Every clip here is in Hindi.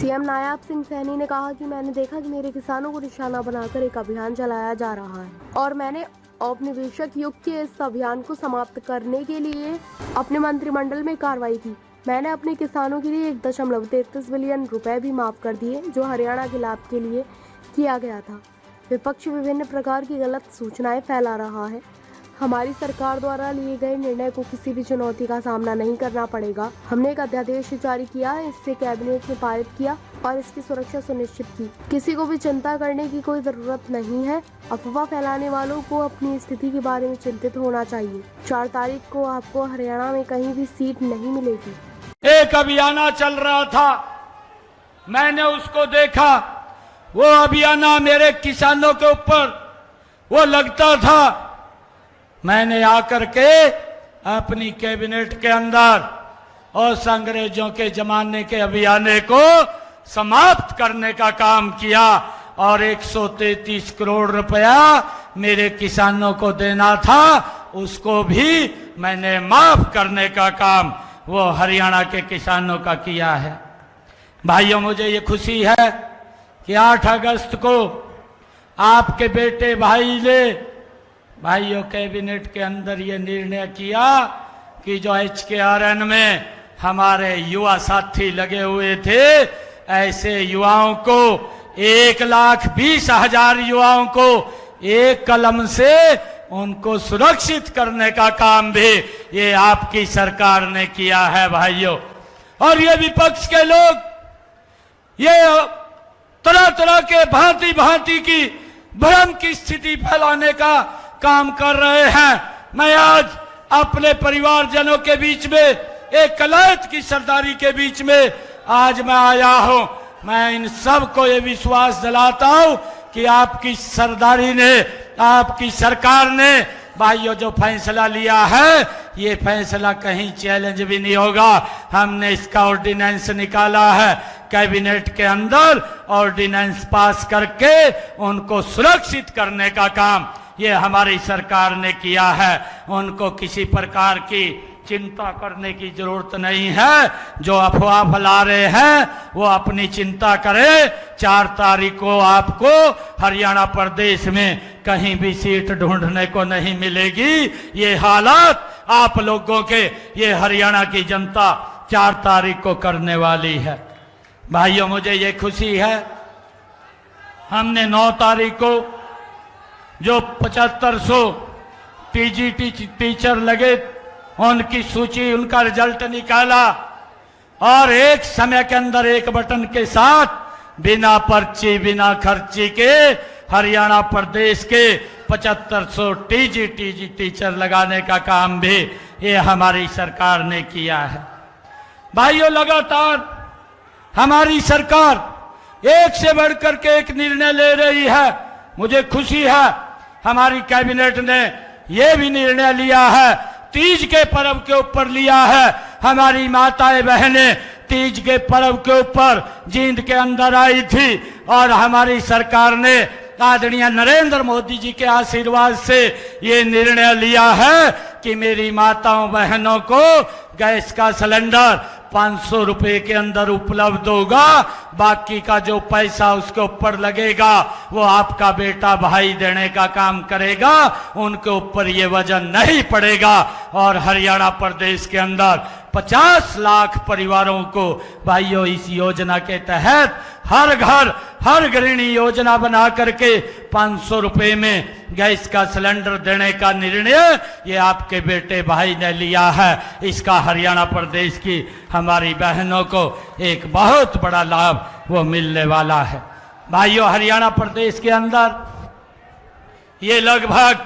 सीएम नायाब सिंह सैनी ने कहा कि मैंने देखा कि मेरे किसानों को निशाना बनाकर एक अभियान चलाया जा रहा है और मैंने औपनिवेशिक युग के इस अभियान को समाप्त करने के लिए अपने मंत्रिमंडल में कार्रवाई की। मैंने अपने किसानों के लिए 1.33 बिलियन रुपए भी माफ कर दिए, जो हरियाणा के लाभ के लिए किया गया था। विपक्ष विभिन्न प्रकार की गलत सूचनाएं फैला रहा है। हमारी सरकार द्वारा लिए गए निर्णय को किसी भी चुनौती का सामना नहीं करना पड़ेगा। हमने एक अध्यादेश जारी किया, इससे कैबिनेट ने पारित किया और इसकी सुरक्षा सुनिश्चित की। किसी को भी चिंता करने की कोई जरूरत नहीं है। अफवाह फैलाने वालों को अपनी स्थिति के बारे में चिंतित होना चाहिए। 4 तारीख को आपको हरियाणा में कहीं भी सीट नहीं मिलेगी। एक अभियान चल रहा था, मैंने उसको देखा। वो अभियान मेरे किसानों के ऊपर वो लगता था। मैंने आकर के अपनी कैबिनेट के अंदर और अंग्रेजों के जमाने के अभियान को समाप्त करने का काम किया और 133 करोड़ रुपया मेरे किसानों को देना था, उसको भी मैंने माफ करने का काम वो हरियाणा के किसानों का किया है। भाइयों, मुझे ये खुशी है कि 8 अगस्त को आपके बेटे भाइयों कैबिनेट के अंदर ये निर्णय किया कि जो HKRN में हमारे युवा साथी लगे हुए थे, ऐसे युवाओं को 1,20,000 युवाओं को एक कलम से उनको सुरक्षित करने का काम भी ये आपकी सरकार ने किया है भाइयों। और ये विपक्ष के लोग ये तरह तरह के भांति भांति की भ्रम की स्थिति फैलाने का काम कर रहे हैं। मैं आज अपने परिवारजनों के बीच में, एक कलायत की सरदारी के बीच में आज मैं आया हूं। मैं इन सब को ये विश्वास दिलाता हूं कि आपकी सरदारी ने, आपकी सरकार ने भाइयों जो फैसला लिया है, ये फैसला कहीं चैलेंज भी नहीं होगा। हमने इसका ऑर्डिनेंस निकाला है, कैबिनेट के अंदर ऑर्डिनेंस पास करके उनको सुरक्षित करने का काम ये हमारी सरकार ने किया है। उनको किसी प्रकार की चिंता करने की जरूरत नहीं है। जो अफवाह फैला रहे हैं वो अपनी चिंता करें। 4 तारीख को आपको हरियाणा प्रदेश में कहीं भी सीट ढूंढने को नहीं मिलेगी। ये हालात आप लोगों के, ये हरियाणा की जनता 4 तारीख को करने वाली है। भाइयों, मुझे ये खुशी है, हमने 9 तारीख को जो 7500 TGT टीचर लगे, उनकी सूची, उनका रिजल्ट निकाला और एक समय के अंदर एक बटन के साथ बिना पर्ची, बिना खर्ची के हरियाणा प्रदेश के 7500 TGT टीचर लगाने का काम भी ये हमारी सरकार ने किया है। भाइयों, लगातार हमारी सरकार एक से बढ़कर के एक निर्णय ले रही है। मुझे खुशी है हमारी कैबिनेट ने यह भी निर्णय लिया है, तीज के पर्व के ऊपर लिया है। हमारी माताएं बहनें तीज के पर्व के ऊपर जींद के अंदर आई थी और हमारी सरकार ने आदरणीय नरेंद्र मोदी जी के आशीर्वाद से ये निर्णय लिया है कि मेरी माताओं बहनों को गैस का सिलेंडर 500 रुपए के अंदर उपलब्ध होगा। बाकी का जो पैसा उसके ऊपर लगेगा वो आपका बेटा भाई देने का काम करेगा, उनके ऊपर ये वजन नहीं पड़ेगा। और हरियाणा प्रदेश के अंदर 50 लाख परिवारों को भाइयों इस योजना के तहत हर घर, हर गृहिणी योजना बना करके 500 रुपए में गैस का सिलेंडर देने का निर्णय ये आपके बेटे भाई ने लिया है। इसका हरियाणा प्रदेश की हमारी बहनों को एक बहुत बड़ा लाभ वो मिलने वाला है। भाइयों, हरियाणा प्रदेश के अंदर ये लगभग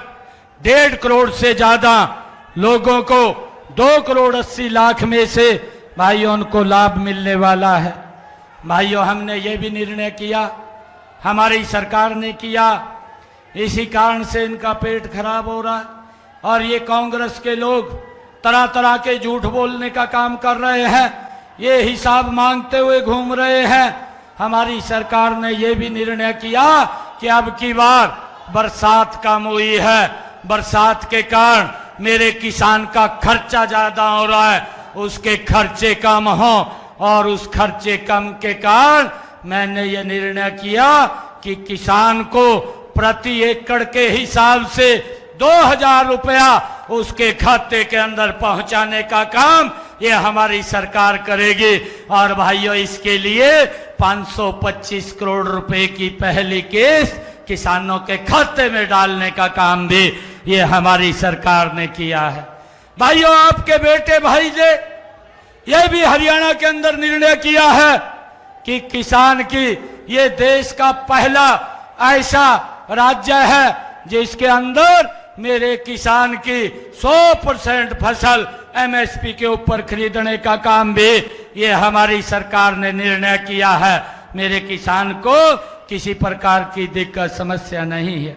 1.5 करोड़ से ज्यादा लोगों को 2,80,00,000 में से भाइयों उनको लाभ मिलने वाला है। भाइयों, हमने ये भी निर्णय किया, हमारी सरकार ने किया, इसी कारण से इनका पेट खराब हो रहा है और ये कांग्रेस के लोग तरह तरह के झूठ बोलने का काम कर रहे हैं, ये हिसाब मांगते हुए घूम रहे हैं। हमारी सरकार ने ये भी निर्णय किया कि अब की बार बरसात कम हुई है, बरसात के कारण मेरे किसान का खर्चा ज्यादा हो रहा है, उसके खर्चे कम हो और उस खर्चे कम के कारण मैंने ये निर्णय किया कि किसान को प्रति एकड़ के हिसाब से 2000 रुपया उसके खाते के अंदर पहुंचाने का काम ये हमारी सरकार करेगी। और भाइयों, इसके लिए 525 करोड़ रुपए की पहली किस्त किसानों के खाते में डालने का काम भी ये हमारी सरकार ने किया है। भाइयों, आपके बेटे भाई ने ये भी हरियाणा के अंदर निर्णय किया है कि किसान की, ये देश का पहला ऐसा राज्य है जिसके अंदर मेरे किसान की 100% फसल एमएसपी के ऊपर खरीदने का काम भी ये हमारी सरकार ने निर्णय किया है। मेरे किसान को किसी प्रकार की दिक्कत समस्या नहीं है।